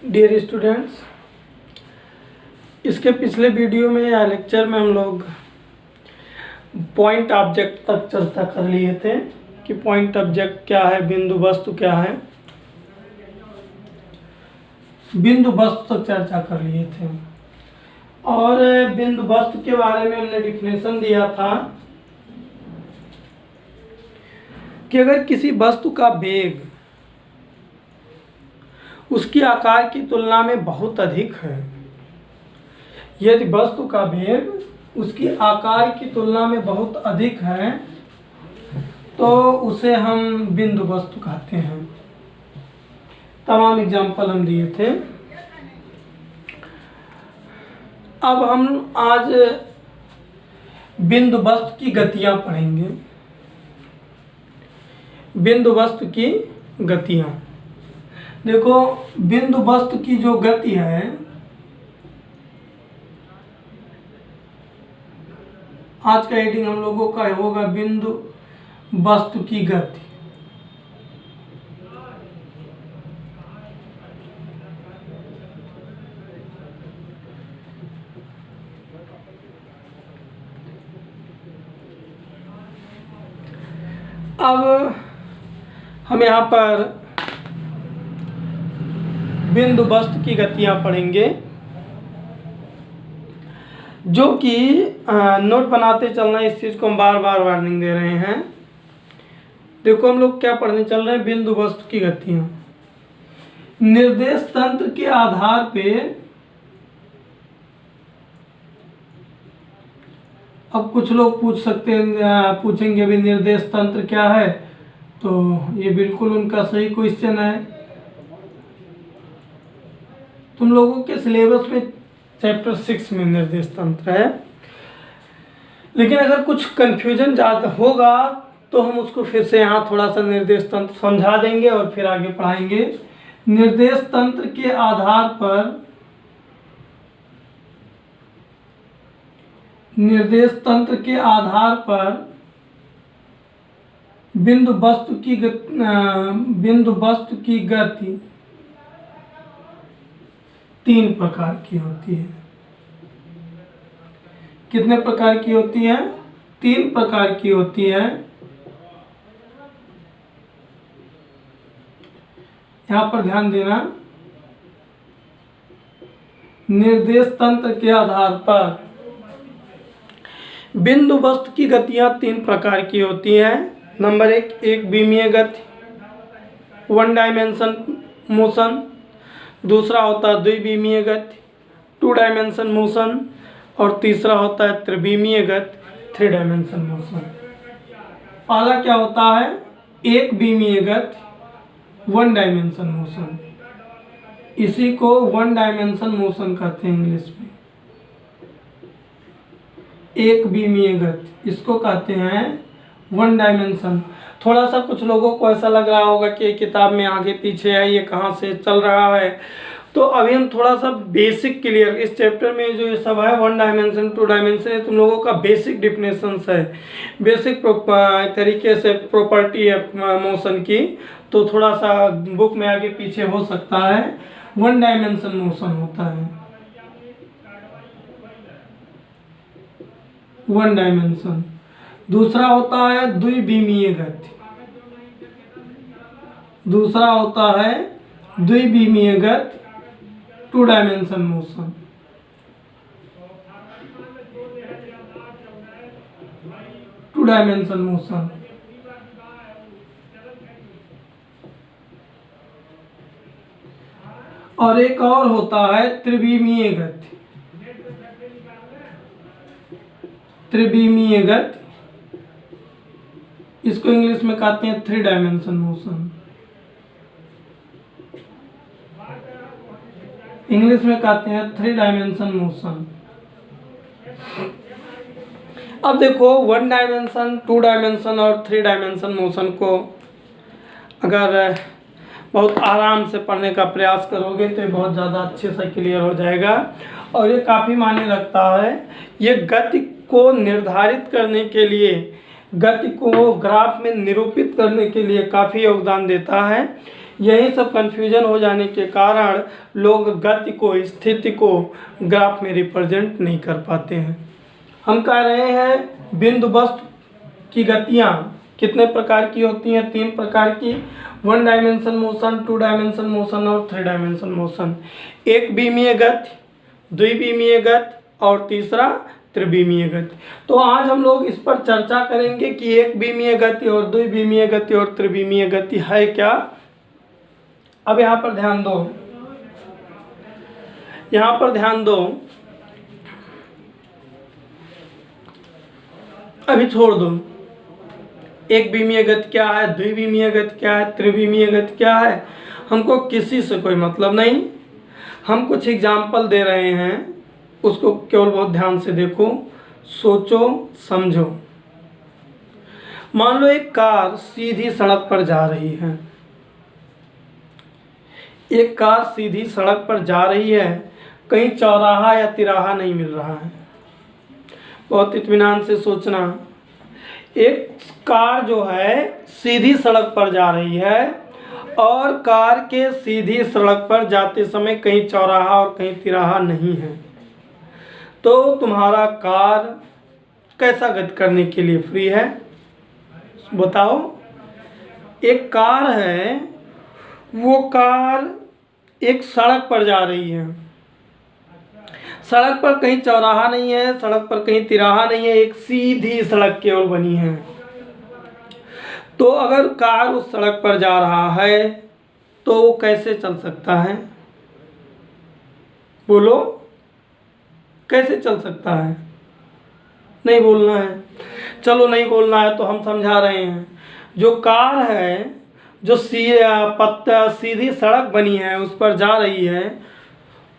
Dear students, इसके पिछले video में या लेक्चर में हम लोग पॉइंट ऑब्जेक्ट तक चर्चा कर लिए थे कि पॉइंट ऑब्जेक्ट क्या है, बिंदु वस्तु क्या है। बिंदु वस्तु तक चर्चा कर लिए थे और बिंदु वस्तु के बारे में हमने डिफिनेशन दिया था कि अगर किसी वस्तु का वेग उसकी आकार की तुलना में बहुत अधिक है, यदि वस्तु का वेग उसकी आकार की तुलना में बहुत अधिक है तो उसे हम बिंदु वस्तु कहते हैं। तमाम एग्जाम्पल हम दिए थे। अब हम आज बिंदु वस्तु की गतियां पढ़ेंगे। बिंदु वस्तु की गतियां, देखो बिंदु वस्तु की जो गति है आज का हेडिंग हम लोगों का होगा बिंदु वस्तु की गति। अब हम यहाँ पर बिंदु वस्तु की गतियाँ पढ़ेंगे, जो कि नोट बनाते चलना। इस चीज़ को हम बार बार वार्निंग दे रहे हैं। देखो हम लोग क्या पढ़ने चल रहे हैं, बिंदु वस्तु की गतियाँ। निर्देश तंत्र के आधार पे अब कुछ लोग पूछेंगे अभी निर्देश तंत्र क्या है, तो ये बिल्कुल उनका सही क्वेश्चन है। तुम लोगों के सिलेबस में चैप्टर 6 में निर्देश तंत्र है, लेकिन अगर कुछ कंफ्यूजन ज़्यादा होगा तो हम उसको फिर से यहाँ थोड़ा सा निर्देश तंत्र समझा देंगे और फिर आगे पढ़ाएंगे। निर्देश तंत्र के आधार पर बिंदु वस्तु की गति 3 प्रकार की होती है। कितने प्रकार की होती है? 3 प्रकार की होती है। यहाँ पर ध्यान देना, निर्देश तंत्र के आधार पर बिंदु वस्तु की गतियां 3 प्रकार की होती हैं। नंबर 1, एक विमीय गति, 1 डायमेंशन मोशन। दूसरा होता है द्विविमीय गति, 2 डायमेंशन मोशन। और तीसरा होता है त्रिविमीय गति, 3 डायमेंशन मोशन। पहला क्या होता है? एक विमीय गति, 1 डायमेंशन मोशन। इसी को 1 डायमेंशन मोशन कहते हैं इंग्लिश में। एक विमीय गति, इसको कहते हैं 1 डायमेंशन। थोड़ा सा कुछ लोगों को ऐसा लग रहा होगा कि किताब में आगे पीछे है, ये कहाँ से चल रहा है। तो अभी हम थोड़ा सा बेसिक क्लियर, इस चैप्टर में जो ये सब है 1 डायमेंशन 2 डायमेंशन, ये तुम लोगों का बेसिक डिफिनेशंस है, बेसिक तरीके से प्रॉपर्टी है मोशन की। तो थोड़ा सा बुक में आगे पीछे हो सकता है। 1 डायमेंशन मोशन होता है, 1 डायमेंशन। दूसरा होता है द्विविमीय गति, दूसरा होता है द्विविमीय गति, 2 dimension motion. Two dimension motion. और एक और होता है त्रिविमीय गति, त्रिविमीय गति, इसको इंग्लिश में कहते हैं 3 डायमेंशन मोशन। इंग्लिश में कहते हैं 3 डायमेंशन मोशन। अब देखो 1 डायमेंशन 2 डायमेंशन और 3 डायमेंशन मोशन को अगर बहुत आराम से पढ़ने का प्रयास करोगे तो ये बहुत ज़्यादा अच्छे से क्लियर हो जाएगा और ये काफ़ी मायने रखता है। ये गति को निर्धारित करने के लिए, गति को ग्राफ में निरूपित करने के लिए काफ़ी योगदान देता है। यही सब कन्फ्यूजन हो जाने के कारण लोग गति को, स्थिति को ग्राफ में रिप्रेजेंट नहीं कर पाते हैं। हम कह रहे हैं बिंदु वस्तु की गतियाँ कितने प्रकार की होती हैं? 3 प्रकार की, 1 डायमेंशन मोशन, 2 डायमेंशन मोशन और 3 डायमेंशन मोशन। एक बीमीय गति, द्विबीमीय गति और तीसरा त्रिबीमीय गति। तो आज हम लोग इस पर चर्चा करेंगे कि एक बीमीय गति और द्विबीमीय गति और त्रिबीमीय गति है क्या। अब यहाँ पर ध्यान दो, यहाँ पर ध्यान दो, अभी छोड़ दो एक बीमीय गति क्या है, द्विबीमीय गति क्या है, त्रिबीमीय गति क्या है, हमको किसी से कोई मतलब नहीं। हम कुछ एग्जाम्पल दे रहे हैं, उसको केवल बहुत ध्यान से देखो, सोचो समझो। मान लो एक कार सीधी सड़क पर जा रही है, एक कार सीधी सड़क पर जा रही है, कहीं चौराहा या तिराहा नहीं मिल रहा है। बहुत इत्मीनान से सोचना, एक कार जो है सीधी सड़क पर जा रही है और कार के सीधी सड़क पर जाते समय कहीं चौराहा और कहीं तिराहा नहीं है, तो तुम्हारा कार कैसा गति करने के लिए फ्री है? बताओ। एक कार है, वो कार एक सड़क पर जा रही है, सड़क पर कहीं चौराहा नहीं है, सड़क पर कहीं तिराहा नहीं है, एक सीधी सड़क केवल बनी है। तो अगर कार उस सड़क पर जा रहा है तो वो कैसे चल सकता है? बोलो, कैसे चल सकता है? नहीं बोलना है, चलो नहीं बोलना है तो हम समझा रहे हैं। जो कार है, जो सीधी सड़क बनी है उस पर जा रही है,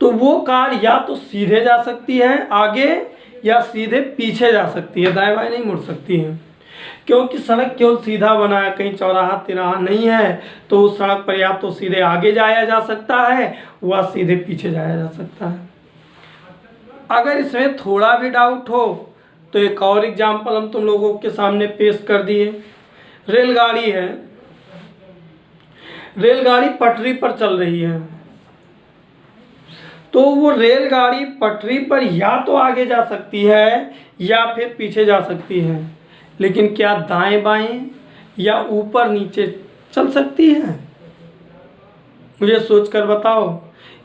तो वो कार या तो सीधे जा सकती है आगे या सीधे पीछे जा सकती है, दाएं बाएं नहीं मुड़ सकती है, क्योंकि सड़क केवल सीधा बना है, कहीं चौराहा तिराहा नहीं है। तो उस सड़क पर या तो सीधे आगे जाया जा सकता है या सीधे पीछे जाया जा सकता है। अगर इसमें थोड़ा भी डाउट हो तो एक और एग्जाम्पल हम तुम लोगों के सामने पेश कर दिए। रेलगाड़ी है, रेलगाड़ी पटरी पर चल रही है, तो वो रेलगाड़ी पटरी पर या तो आगे जा सकती है या फिर पीछे जा सकती है, लेकिन क्या दाएं बाएं या ऊपर नीचे चल सकती है? मुझे सोचकर बताओ।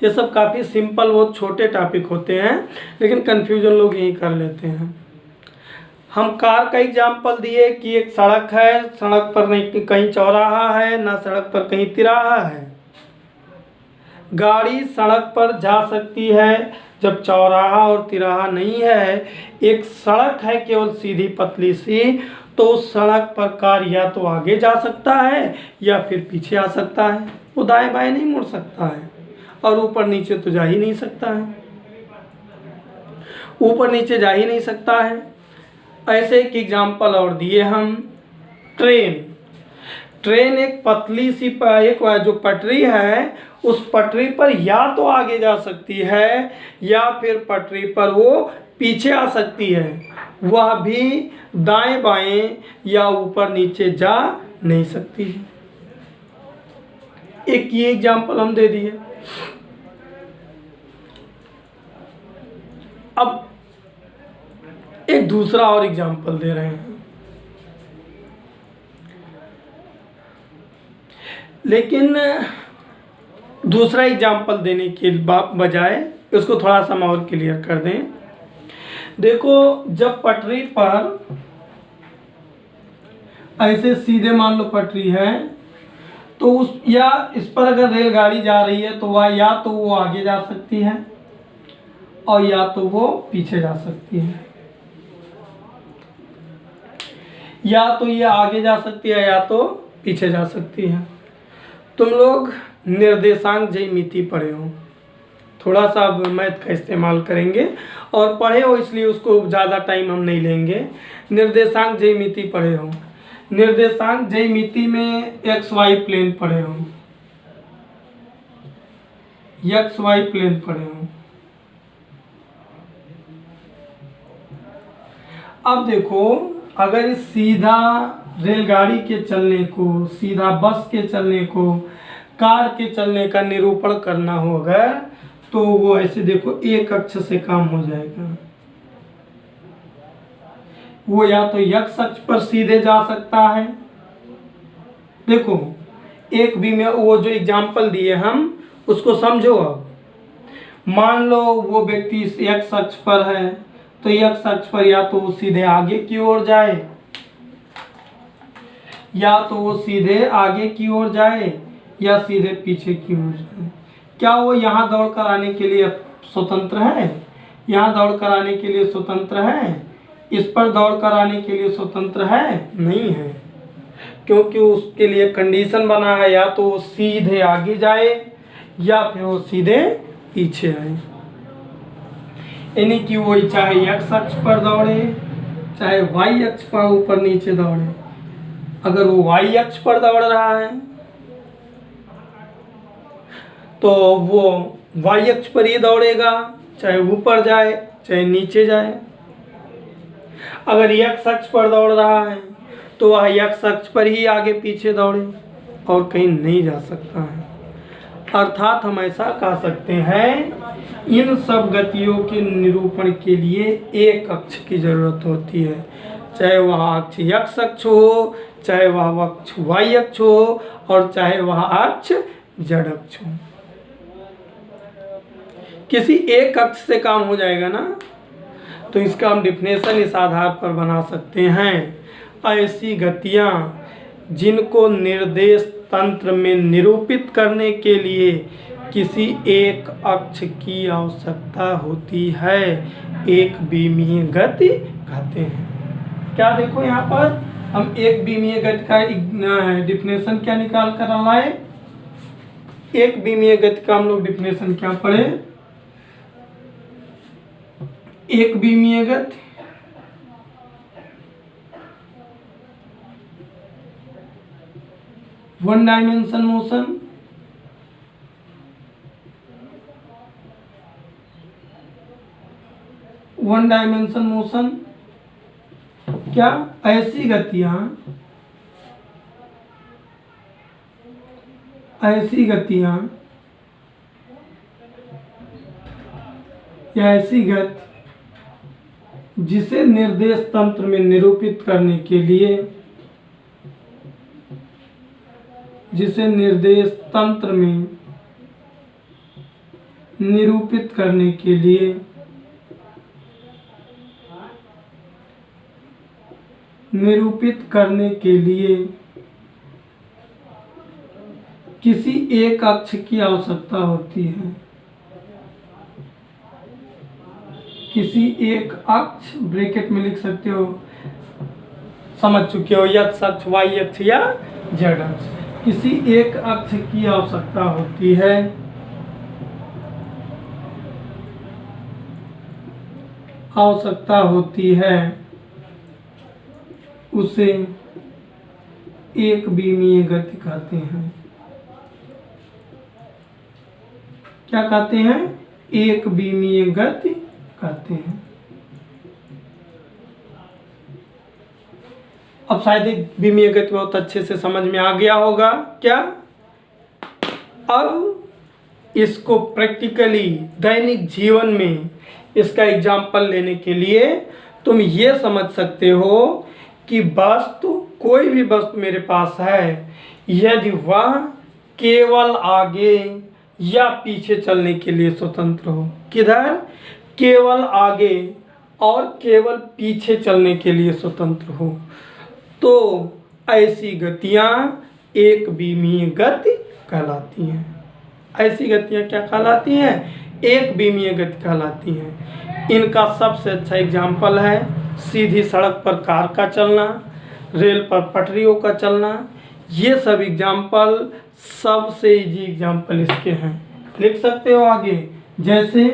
ये सब काफ़ी सिंपल, बहुत छोटे टॉपिक होते हैं, लेकिन कन्फ्यूजन लोग यही कर लेते हैं। हम कार का एग्जाम्पल दिए कि एक सड़क है, सड़क पर नहीं कहीं चौराहा है, ना सड़क पर कहीं तिराहा है। गाड़ी सड़क पर जा सकती है जब चौराहा और तिराहा नहीं है, एक सड़क है केवल सीधी पतली सी, तो उस सड़क पर कार या तो आगे जा सकता है या फिर पीछे आ सकता है, वो दाएं बाएं नहीं मुड़ सकता है, और ऊपर नीचे तो जा ही नहीं सकता है, ऊपर नीचे जा ही नहीं सकता है। ऐसे एक एग्जाम्पल और दिए हम, ट्रेन। ट्रेन एक पतली सी एक जो पटरी है, उस पटरी पर या तो आगे जा सकती है या फिर पटरी पर वो पीछे आ सकती है, वह भी दाएं बाएं या ऊपर नीचे जा नहीं सकती है। एक ये एग्जाम्पल हम दे दिए। अब एक दूसरा और एग्जाम्पल दे रहे हैं, लेकिन दूसरा एग्जाम्पल देने के बजाय उसको थोड़ा सा हम और क्लियर कर दें। देखो, जब पटरी पर ऐसे सीधे मान लो पटरी है, तो उस या इस पर अगर रेलगाड़ी जा रही है तो वह या तो वो आगे जा सकती है और या तो वो पीछे जा सकती है, या तो ये आगे जा सकती है या तो पीछे जा सकती है। तुम लोग निर्देशांक ज्यामिति पढ़े हो, थोड़ा सा अब मैथ का इस्तेमाल करेंगे, और पढ़े हो इसलिए उसको ज़्यादा टाइम हम नहीं लेंगे। निर्देशांक ज्यामिति पढ़े हो, निर्देशांक ज्यामिति में एक्स वाई प्लेन पढ़े हो, एक्स वाई प्लेन पढ़े हो। अब देखो, अगर इस सीधा रेलगाड़ी के चलने को, सीधा बस के चलने को कार के चलने का निरूपण करना होगा तो वो ऐसे देखो एक अक्ष से काम हो जाएगा। वो या तो x अक्ष पर सीधे जा सकता है, देखो एक भी में वो जो एग्जाम्पल दिए हम उसको समझो। अब मान लो वो व्यक्ति इस x अक्ष पर है तो x अक्ष पर या तो वो सीधे आगे की ओर जाए, या तो वो सीधे आगे की ओर जाए या सीधे पीछे की ओर जाए। क्या वो यहाँ दौड़ कर आने के लिए स्वतंत्र है? यहाँ दौड़ कर आने के लिए स्वतंत्र है? इस पर दौड़ कर आने के लिए स्वतंत्र है? नहीं है, क्योंकि उसके लिए कंडीशन बना है या तो वो सीधे आगे जाए या फिर वो सीधे पीछे आए। यानी कि वो चाहे x अक्ष पर दौड़े चाहे y अक्ष पर ऊपर नीचे दौड़े। अगर वो y अक्ष पर दौड़ रहा है तो वो y अक्ष पर ही दौड़ेगा, चाहे ऊपर जाए चाहे नीचे जाए। अगर x अक्ष पर दौड़ रहा है तो वह x अक्ष पर ही आगे पीछे दौड़े और कहीं नहीं जा सकता है। अर्थात हम ऐसा कह सकते हैं इन सब गतियों के निरूपण के लिए एक अक्ष की जरूरत होती है, चाहे वह अक्ष x अक्ष हो, चाहे वह अक्ष y अक्ष हो और चाहे वह अक्ष z अक्ष हो। किसी एक अक्ष से काम हो जाएगा ना, तो इसका हम डिफिनेशन इस आधार पर बना सकते हैं। ऐसी गतियाँ जिनको निर्देश तंत्र में निरूपित करने के लिए किसी एक अक्ष की आवश्यकता होती है, एक विमीय गति कहते हैं। क्या देखो यहाँ पर हम एक विमीय गति का डिफिनेशन क्या निकाल कर लाए? एक विमीय गति का हम लोग डिफिनेशन क्या पढ़े? एक विमीय गति one dimension motion, one dimension motion. क्या ऐसी गतियां या ऐसी गति जिसे निर्देश तंत्र में निरूपित करने के लिए निरूपित करने के लिए किसी एक अक्ष की आवश्यकता होती है। किसी एक अक्ष ब्रैकेट में लिख सकते हो, समझ चुके हो, x अक्ष y अक्ष या z अक्ष। किसी एक अक्ष की आवश्यकता होती है उसे एक विमीय गति कहते हैं। क्या कहते हैं? एक विमीय गति कहते हैं। अब शायद एक विमीय गति बहुत अच्छे से समझ में आ गया होगा। क्या अब इसको प्रैक्टिकली दैनिक जीवन में इसका एग्जाम्पल लेने के लिए तुम ये समझ सकते हो कि वस्तु, कोई भी वस्तु मेरे पास है, यदि वह केवल आगे या पीछे चलने के लिए स्वतंत्र हो, किधर? केवल आगे और केवल पीछे चलने के लिए स्वतंत्र हो, तो ऐसी गतियां एक विमीय गति कहलाती हैं। ऐसी गतियां क्या कहलाती हैं? एक विमीय गति कहलाती हैं। इनका सबसे अच्छा एग्जाम्पल है सीधी सड़क पर कार का चलना, रेल पर पटरियों का चलना। ये सब एग्जाम्पल सबसे इजी एग्जाम्पल इसके हैं। लिख सकते हो आगे, जैसे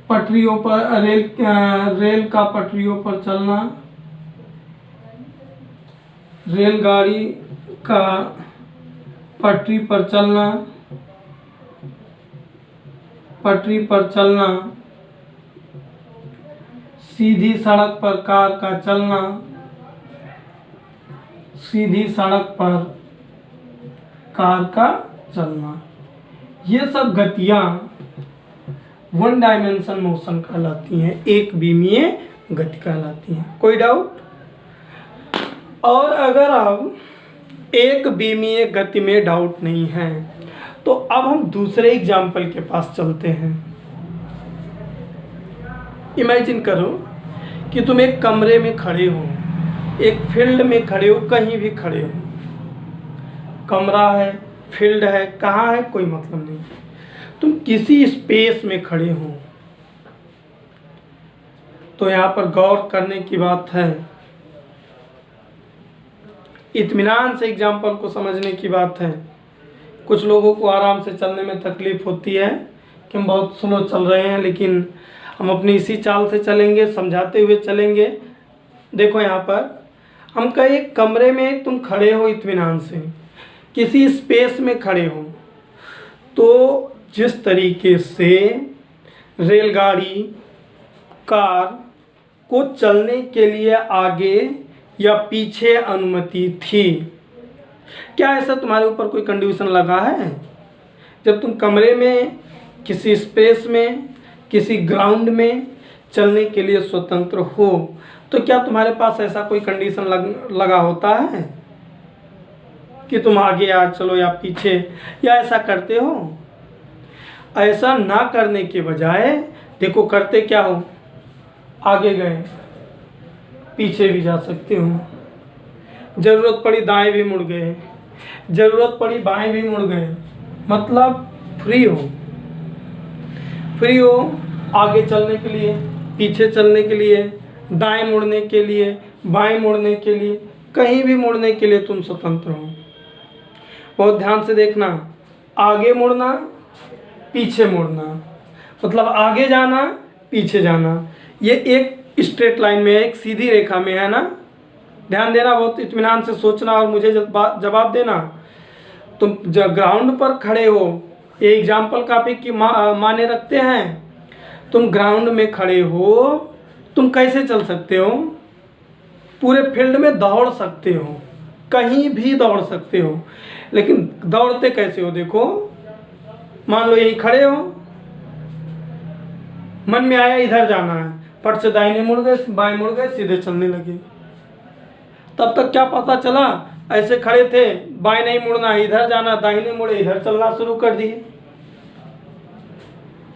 पटरियों पर रेल का पटरियों पर चलना, रेलगाड़ी का पटरी पर चलना, सीधी सड़क पर कार का चलना, सीधी सड़क पर कार का चलना, ये सब गतियाँ वन डायमेंशन मोशन कहलाती हैं, एक बीमीय गति कहलाती हैं। कोई डाउट? और अगर अब एक बीमीय गति में डाउट नहीं है तो अब हम दूसरे एग्जाम्पल के पास चलते हैं। इमेजिन करो कि तुम एक कमरे में खड़े हो, एक फील्ड में खड़े हो, कहीं भी खड़े हो, कमरा है, फील्ड है, कहाँ है कोई मतलब नहीं, तुम किसी स्पेस में खड़े हो। तो यहाँ पर गौर करने की बात है, इत्मीनान से एग्जाम्पल को समझने की बात है। कुछ लोगों को आराम से चलने में तकलीफ होती है कि हम बहुत स्लो चल रहे हैं, लेकिन हम अपनी इसी चाल से चलेंगे, समझाते हुए चलेंगे। देखो यहाँ पर हम कहे एक कमरे में तुम खड़े हो, इत्मीनान से किसी स्पेस में खड़े हो, तो जिस तरीके से रेलगाड़ी, कार को चलने के लिए आगे या पीछे अनुमति थी, क्या ऐसा तुम्हारे ऊपर कोई कंडीशन लगा है? जब तुम कमरे में, किसी स्पेस में, किसी ग्राउंड में चलने के लिए स्वतंत्र हो, तो क्या तुम्हारे पास ऐसा कोई कंडीशन लगा होता है कि तुम आगे या चलो या पीछे, या ऐसा करते हो? ऐसा ना करने के बजाय देखो करते क्या हो, आगे गए, पीछे भी जा सकते हो, ज़रूरत पड़ी दाएं भी मुड़ गए, ज़रूरत पड़ी बाएं भी मुड़ गए, मतलब फ्री हो, फ्री हो आगे चलने के लिए, पीछे चलने के लिए, दाएं मुड़ने के लिए, बाएं मुड़ने के लिए, कहीं भी मुड़ने के लिए तुम स्वतंत्र हो। बहुत ध्यान से देखना, आगे मुड़ना, पीछे मुड़ना, मतलब आगे जाना, पीछे जाना, ये एक स्ट्रेट लाइन में, एक सीधी रेखा में है ना। ध्यान देना, बहुत इत्मीनान से सोचना और मुझे जवाब देना। तुम जब ग्राउंड पर खड़े हो, ये एग्जाम्पल काफ़ी की माने रखते हैं। तुम ग्राउंड में खड़े हो, तुम कैसे चल सकते हो? पूरे फील्ड में दौड़ सकते हो, कहीं भी दौड़ सकते हो, लेकिन दौड़ते कैसे हो? देखो, मान लो यहीं खड़े हो, मन में आया इधर जाना है, फट से दाहिने मुड़ गए, बाएं मुड़ गए, सीधे चलने लगे। तब तक क्या पता चला, ऐसे खड़े थे, बाएं नहीं मुड़ना, इधर जाना, दाहिने मुड़े, इधर चलना शुरू कर दिए।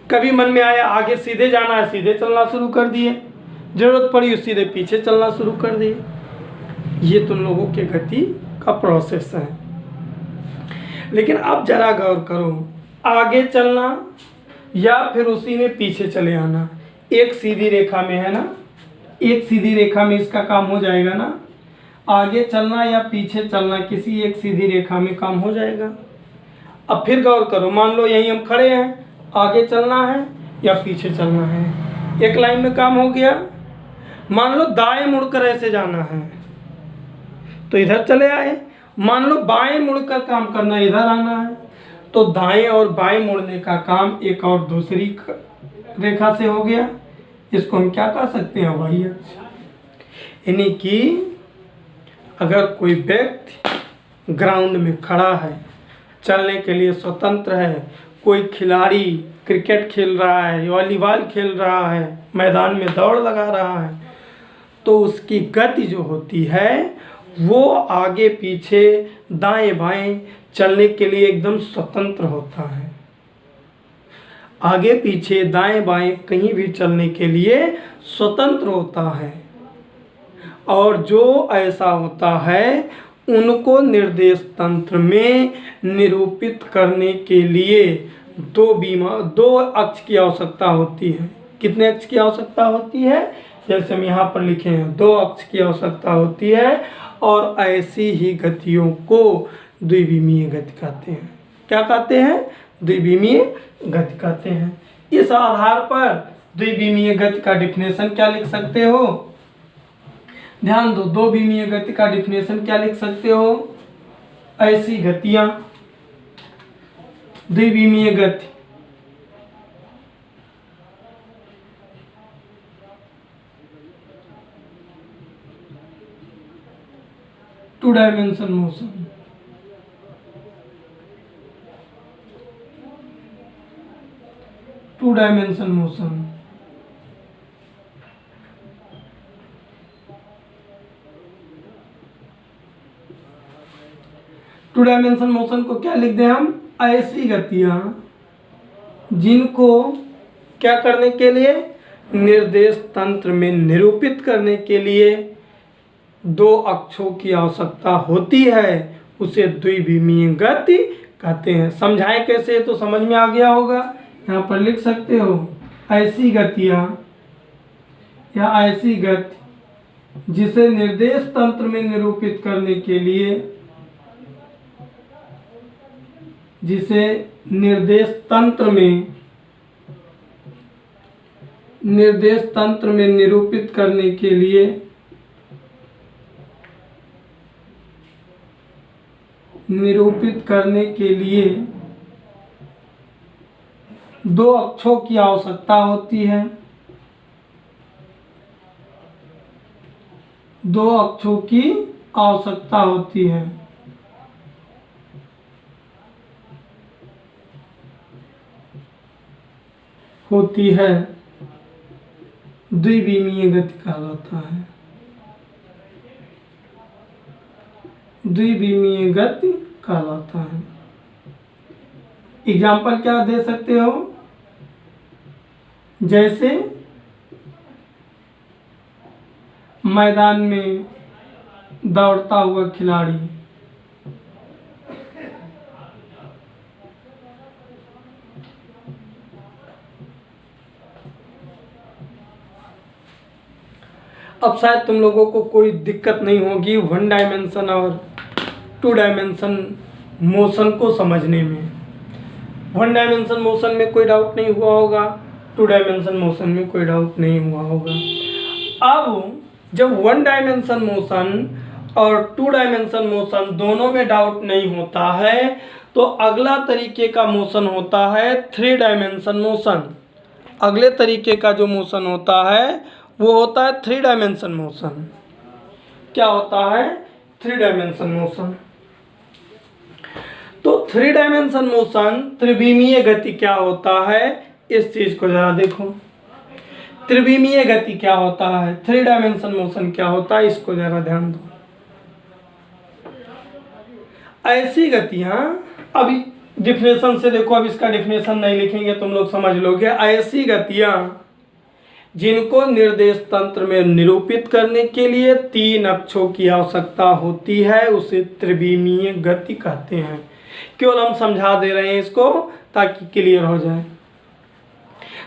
कभी मन में आया आगे सीधे जाना है, सीधे चलना शुरू कर दिए, जरूरत पड़ी उस सीधे पीछे चलना शुरू कर दिए। ये तुम लोगों के गति का प्रोसेस है। लेकिन अब जरा गौर करो, आगे चलना या फिर उसी में पीछे चले आना, एक सीधी रेखा में है ना, एक सीधी रेखा में इसका काम हो जाएगा ना। आगे चलना या पीछे चलना किसी एक सीधी रेखा में काम हो जाएगा। अब फिर गौर करो, मान लो यहीं हम खड़े हैं, आगे चलना है या पीछे चलना है, एक लाइन में काम हो गया। मान लो दाएं मुड़कर ऐसे जाना है तो इधर चले आए, मान लो बाएं मुड़कर काम करना, इधर आना है, तो दाएं और बाएं मुड़ने का काम एक और दूसरी रेखा से हो गया। इसको हम क्या कह सकते हैं? वाई अक्ष। यानी कि अगर कोई व्यक्ति ग्राउंड में खड़ा है, चलने के लिए स्वतंत्र है, कोई खिलाड़ी क्रिकेट खेल रहा है, वॉलीबॉल खेल रहा है, मैदान में दौड़ लगा रहा है, तो उसकी गति जो होती है वो आगे पीछे दाएं बाएं चलने के लिए एकदम स्वतंत्र होता है। आगे पीछे दाएं बाएं कहीं भी चलने के लिए स्वतंत्र होता है। और जो ऐसा होता है उनको निर्देश तंत्र में निरूपित करने के लिए दो अक्ष की आवश्यकता होती है। कितने अक्ष की आवश्यकता होती है? जैसे हम यहाँ पर लिखे हैं, दो अक्ष की आवश्यकता होती है। और ऐसी ही गतियों को द्विविमीय गति कहते हैं। क्या कहते हैं? द्विविमीय गति कहते हैं। इस आधार पर द्विविमीय गति का डेफिनेशन क्या लिख सकते हो? ध्यान दो, दो विमीय गति का डेफिनेशन क्या लिख सकते हो? ऐसी गतियां, द्विविमीय गति, two dimension motion. Two dimension motion two dimension motion को क्या लिख दें हम? ऐसी गतियां जिनको क्या करने के लिए, निर्देश तंत्र में निरूपित करने के लिए दो अक्षों की आवश्यकता होती है, उसे द्विविमीय गति कहते हैं। समझाएं कैसे, तो समझ में आ गया होगा। यहाँ पर लिख सकते हो, ऐसी गतियां या ऐसी गति जिसे निर्देश तंत्र में निरूपित करने के लिए, जिसे निर्देश तंत्र में निरूपित करने के लिए दो अक्षों की आवश्यकता होती है। दो अक्षों की आवश्यकता होती है। द्विविमीय गति कहलाता है। द्विविमीय गति कहलाता है। एग्जाम्पल क्या दे सकते हो? जैसे मैदान में दौड़ता हुआ खिलाड़ी, अब शायद तुम लोगों को कोई दिक्कत नहीं होगी वन डायमेंशन और टू डायमेंशन मोशन को समझने में। वन डायमेंशन मोशन में कोई डाउट नहीं हुआ होगा, टू डायमेंशन मोशन में कोई डाउट नहीं हुआ होगा। अब जब वन डायमेंशन मोशन और टू डायमेंशन मोशन दोनों में डाउट नहीं होता है, तो अगला तरीके का मोशन होता है थ्री डायमेंशन मोशन। अगले तरीके का जो मोशन होता है वो होता है थ्री डायमेंशन मोशन। क्या होता है? Three dimension motion. तो थ्री डायमेंशन मोशन, त्रिविमीय गति क्या होता है, इस चीज को जरा देखो। त्रिविमीय गति क्या होता है, थ्री डायमेंशन मोशन क्या होता है, इसको जरा ध्यान दो। ऐसी गतियां, अभी डिफिनेशन से देखो, अब इसका डिफिनेशन नहीं लिखेंगे तुम लोग समझ लोगे। ऐसी गतियां जिनको निर्देश तंत्र में निरूपित करने के लिए तीन अक्षों की आवश्यकता होती है, उसे त्रिविमीय गति कहते हैं। केवल हम समझा दे रहे हैं इसको ताकि क्लियर हो जाए।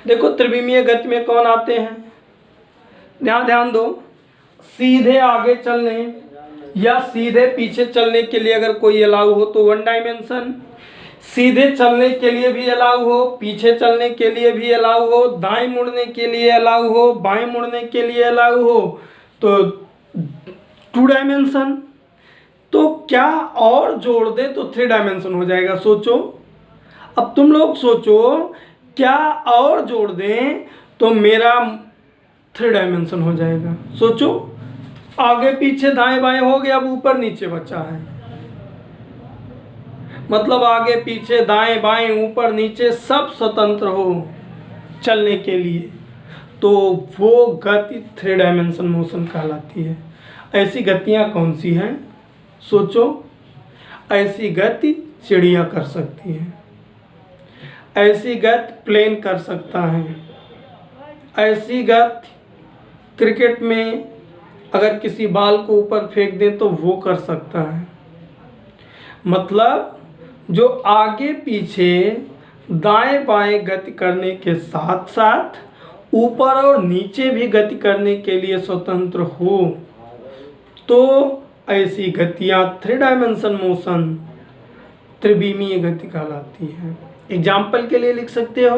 देखो त्रिविमीय गति में कौन आते हैं, ध्यान दो। सीधे आगे चलने या सीधे पीछे चलने के लिए अगर कोई अलाउ हो तो वन डायमेंशन, सीधे चलने के लिए भी अलाउ हो, पीछे चलने के लिए भी अलाउ हो, दाएं मुड़ने के लिए अलाउ हो, बाएं मुड़ने के लिए अलाउ हो, तो टू डायमेंशन। तो क्या और जोड़ दे तो थ्री डायमेंशन हो जाएगा। सोचो, अब तुम लोग सोचो, क्या और जोड़ दें तो मेरा थ्री डायमेंशन हो जाएगा। सोचो, आगे पीछे दाएं बाएं हो गया, अब ऊपर नीचे बचा है। मतलब आगे पीछे दाएं बाएं ऊपर नीचे सब स्वतंत्र हो चलने के लिए, तो वो गति थ्री डायमेंशन मोशन कहलाती है। ऐसी गतियां कौन सी हैं? सोचो, ऐसी गति चिड़िया कर सकती है, ऐसी गति प्लेन कर सकता है, ऐसी गति क्रिकेट में अगर किसी बॉल को ऊपर फेंक दें तो वो कर सकता है। मतलब जो आगे पीछे दाएं बाएं गति करने के साथ साथ ऊपर और नीचे भी गति करने के लिए स्वतंत्र हो, तो ऐसी गतियां थ्री डायमेंशन मोशन त्रिविमीय गति कहलाती है। एग्जाम्पल के लिए लिख सकते हो,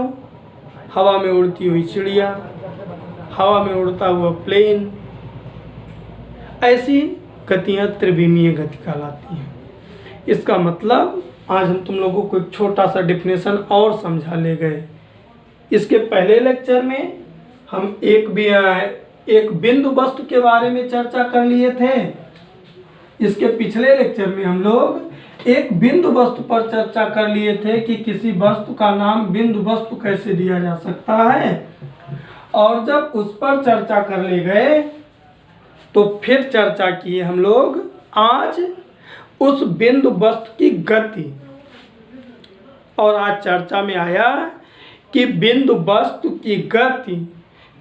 हवा में उड़ती हुई चिड़िया, हवा में उड़ता हुआ प्लेन, ऐसी गतियां त्रिविमीय गति कहलाती हैं। इसका मतलब आज हम तुम लोगों को एक छोटा सा डिफिनेशन और समझा ले गए। इसके पहले लेक्चर में हम एक बिंदु वस्तु के बारे में चर्चा कर लिए थे। इसके पिछले लेक्चर में हम लोग एक बिंदु वस्तु पर चर्चा कर लिए थे कि किसी वस्तु का नाम बिंदु वस्तु कैसे दिया जा सकता है, और जब उस पर चर्चा कर ले गए तो फिर चर्चा किए हम लोग आज उस बिंदु वस्तु की गति। और आज चर्चा में आया कि बिंदु वस्तु की गति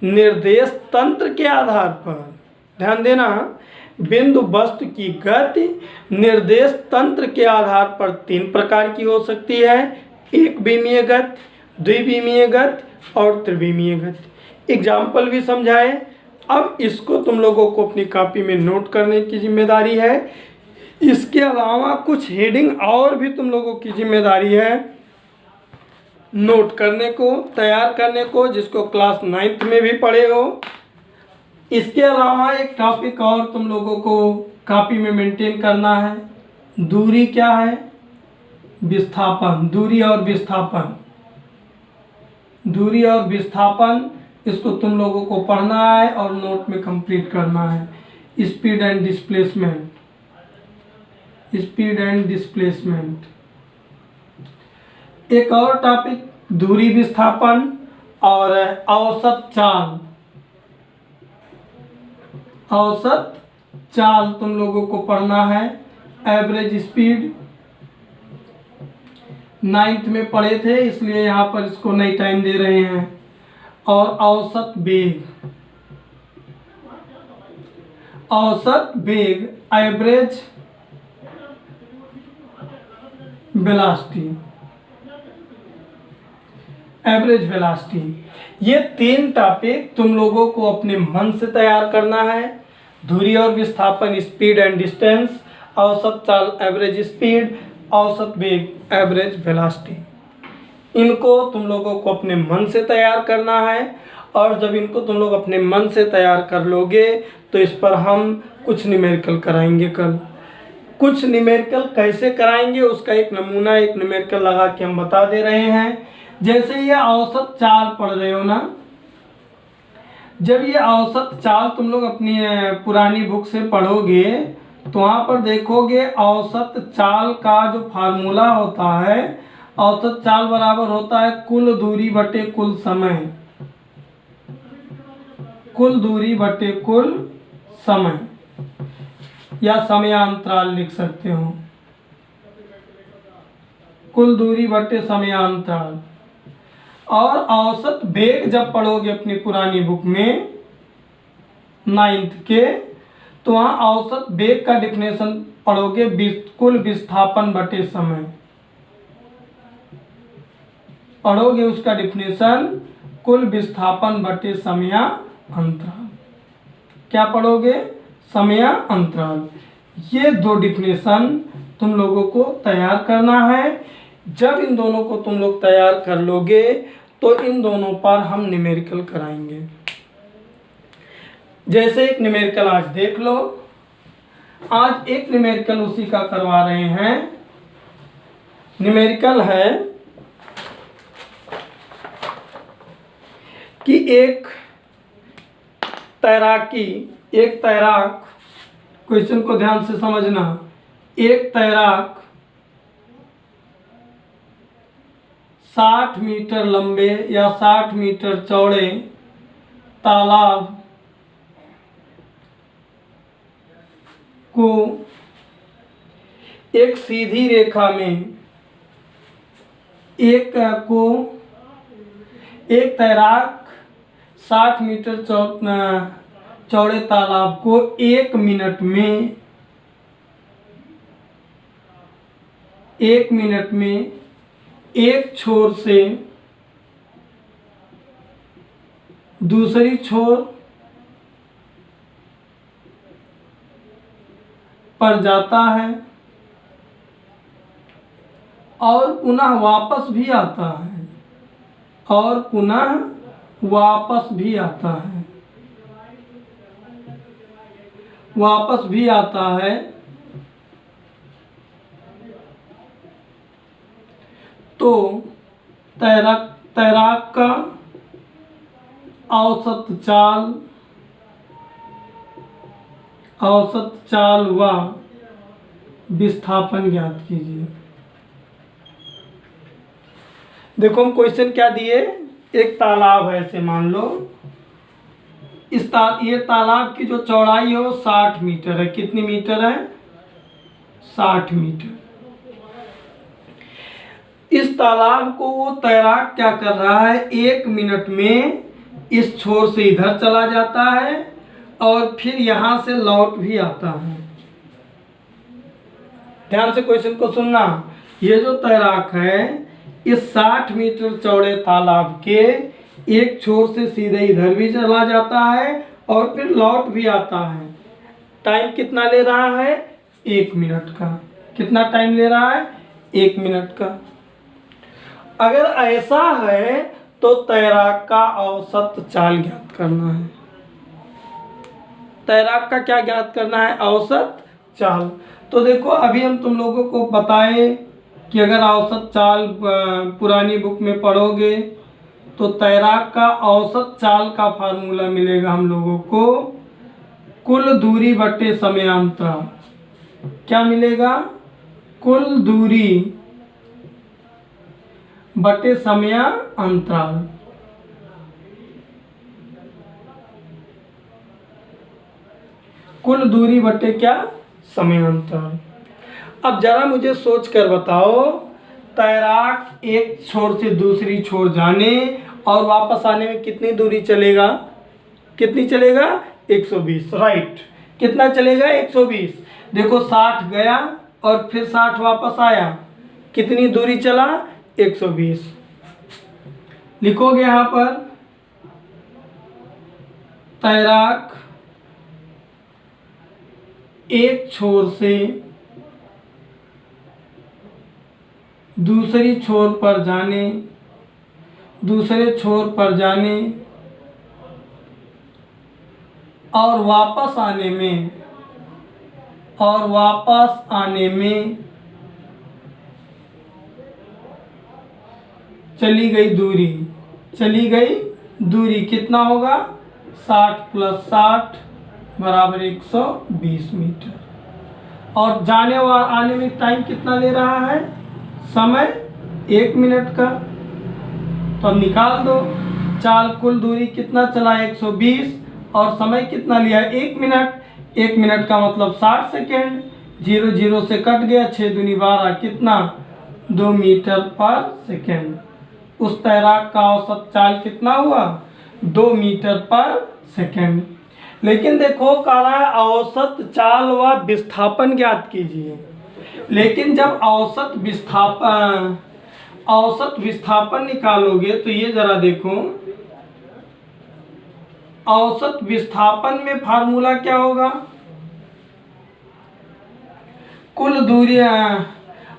निर्देश तंत्र के आधार पर, ध्यान देना, बिंदु वस्तु की गति निर्देश तंत्र के आधार पर 3 प्रकार की हो सकती है, एक विमीय गति, द्विविमीय गति और त्रिविमीय गति। एग्जाम्पल भी समझाए। अब इसको तुम लोगों को अपनी कॉपी में नोट करने की जिम्मेदारी है। इसके अलावा कुछ हेडिंग और भी तुम लोगों की जिम्मेदारी है नोट करने को, तैयार करने को, जिसको क्लास 9th में भी पढ़े हो। इसके अलावा एक टॉपिक और तुम लोगों को कॉपी में मेंटेन करना है। दूरी क्या है? विस्थापन। दूरी और विस्थापन, दूरी और विस्थापन, इसको तुम लोगों को पढ़ना है और नोट में कंप्लीट करना है। Speed and displacement, speed and displacement. एक और टॉपिक दूरी, विस्थापन और औसत चाल। औसत चाल तुम लोगों को पढ़ना है। एवरेज स्पीड 9th में पढ़े थे, इसलिए यहाँ पर इसको नई टाइम दे रहे हैं। और औसत वेग, औसत वेग, एवरेज वेलोसिटी, एवरेज वेलोसिटी। ये 3 टॉपिक तुम लोगों को अपने मन से तैयार करना है। दूरी और विस्थापन, स्पीड एंड डिस्टेंस, औसत चाल, एवरेज स्पीड, औसत वेग, एवरेज वेलोसिटी। इनको तुम लोगों को अपने मन से तैयार करना है। और जब इनको तुम लोग अपने मन से तैयार कर लोगे तो इस पर हम कुछ न्यूमेरिकल कराएंगे कल। कुछ न्यूमेरिकल कैसे कराएंगे उसका एक नमूना, एक न्यूमेरिकल लगा के हम बता दे रहे हैं। जैसे ये औसत चाल पढ़ रहे हो ना, जब ये औसत चाल तुम लोग अपनी पुरानी बुक से पढ़ोगे तो वहाँ पर देखोगे औसत चाल का जो फार्मूला होता है, औसत चाल बराबर होता है कुल दूरी बटे कुल समय, कुल दूरी बटे कुल समय, या समयांतराल लिख सकते हो, कुल दूरी बटे समयांतराल। और औसत वेग जब पढ़ोगे अपनी पुरानी बुक में 9th के, तो वहाँ औसत वेग का डिफिनेशन पढ़ोगे कुल विस्थापन बटे समय, पढ़ोगे उसका डिफिनेशन कुल विस्थापन बटे समयांतराल। क्या पढ़ोगे? समयांतराल। ये 2 डिफिनेशन तुम लोगों को तैयार करना है। जब इन दोनों को तुम लोग तैयार कर लोगे तो इन दोनों पर हम न्यूमेरिकल कराएंगे। जैसे एक न्यूमेरिकल आज देख लो, आज एक न्यूमेरिकल उसी का करवा रहे हैं। न्यूमेरिकल है कि एक तैराक, क्वेश्चन को ध्यान से समझना, एक तैराक 60 मीटर लंबे या 60 मीटर चौड़े तालाब को एक सीधी रेखा में एक तैराक 60 मीटर चौड़े तालाब को 1 मिनट में एक छोर से दूसरी छोर पर जाता है और पुनः वापस भी आता है, और पुनः वापस भी आता है, वापस भी आता है। तो तैराक का औसत चाल हुआ विस्थापन ज्ञात कीजिए। देखो हम क्वेश्चन क्या दिए, एक तालाब है ऐसे मान लो, ये तालाब की जो चौड़ाई है वो 60 मीटर है। कितनी मीटर है? 60 मीटर। इस तालाब को वो तैराक क्या कर रहा है, 1 मिनट में इस छोर से इधर चला जाता है और फिर यहां से लौट भी आता है। ध्यान से क्वेश्चन को सुनना। ये जो तैराक है इस 60 मीटर चौड़े तालाब के एक छोर से सीधे इधर भी चला जाता है और फिर लौट भी आता है। टाइम कितना ले रहा है? 1 मिनट का। कितना टाइम ले रहा है? 1 मिनट का। अगर ऐसा है तो तैराक का औसत चाल ज्ञात करना है। तैराक का क्या ज्ञात करना है? औसत चाल। तो देखो अभी हम तुम लोगों को बताए कि अगर औसत चाल पुरानी बुक में पढ़ोगे तो तैराक का औसत चाल का फार्मूला मिलेगा हम लोगों को, कुल दूरी बटे समयांतराल। क्या मिलेगा? कुल दूरी बटे समयांतराल। कुल दूरी बटे क्या? समयांतराल। अब जरा मुझे सोच कर बताओ, तैराक एक छोर से दूसरी छोर जाने और वापस आने में कितनी दूरी चलेगा? कितनी चलेगा? 120। राइट। कितना चलेगा? 120। देखो 60 गया और फिर 60 वापस आया, कितनी दूरी चला? 120। लिखोगे यहां पर, तैराक एक छोर से दूसरी छोर पर जाने, दूसरे छोर पर जाने और वापस आने में चली गई दूरी कितना होगा? 60 + 60 बराबर 120 मीटर। और जाने और आने में टाइम कितना ले रहा है? समय 1 मिनट का। तो अब निकाल दो, चाल कुल दूरी कितना चला? 120 और समय कितना लिया? 1 मिनट। 1 मिनट का मतलब 60 सेकेंड। 0 0 से कट गया, 6 दूनी 12, कितना? 2 मीटर पर सेकेंड। उस तैराक का औसत चाल कितना हुआ? 2 मीटर पर सेकेंड। लेकिन देखो कह रहा है औसत चाल व विस्थापन ज्ञात कीजिए। लेकिन जब औसत विस्थापन निकालोगे तो ये जरा देखो, औसत विस्थापन में फार्मूला क्या होगा? कुल दूरी,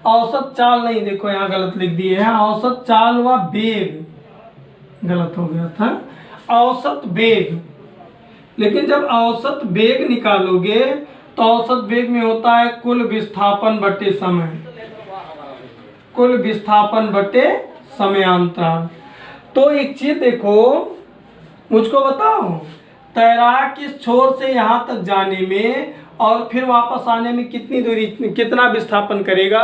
औसत चाल नहीं, देखो यहाँ गलत लिख दिए हैं, औसत चाल व वेग, गलत हो गया था, औसत वेग। लेकिन जब औसत वेग निकालोगे तो औसत वेग में होता है कुल विस्थापन बटे समय, कुल विस्थापन बटे समयांतराल। तो एक चीज देखो, मुझको बताओ, तैराक इस छोर से यहां तक जाने में और फिर वापस आने में कितनी दूरी, कितना विस्थापन करेगा?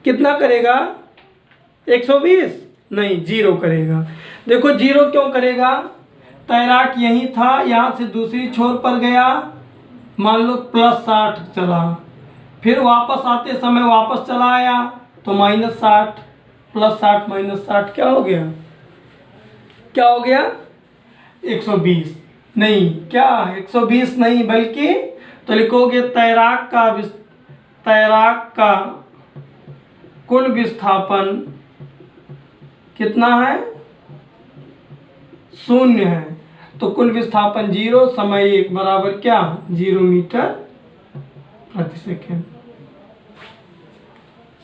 कितना करेगा? 120? नहीं, 0 करेगा। देखो 0 क्यों करेगा? तैराक यही था, यहाँ से दूसरी छोर पर गया, मान लो +60 चला, फिर वापस आते समय वापस चला आया तो -60, +60 -60 क्या हो गया? क्या हो गया? 120। नहीं, क्या 120 नहीं, बल्कि तो लिखोगे तैराक का कुल विस्थापन कितना है? 0 है। तो कुल विस्थापन 0, समय 1 बराबर क्या? 0 मीटर प्रति सेकेंड।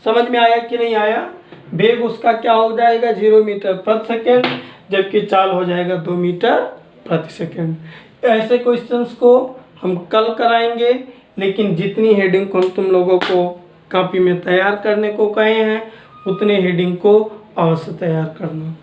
समझ में आया कि नहीं आया? वेग उसका क्या हो जाएगा? 0 मीटर प्रति सेकेंड, जबकि चाल हो जाएगा 2 मीटर प्रति सेकेंड। ऐसे क्वेश्चंस को हम कल कराएंगे, लेकिन जितनी हेडिंग को तुम लोगों को कॉपी में तैयार करने को कहे हैं उतने हेडिंग को अवश्य तैयार करना।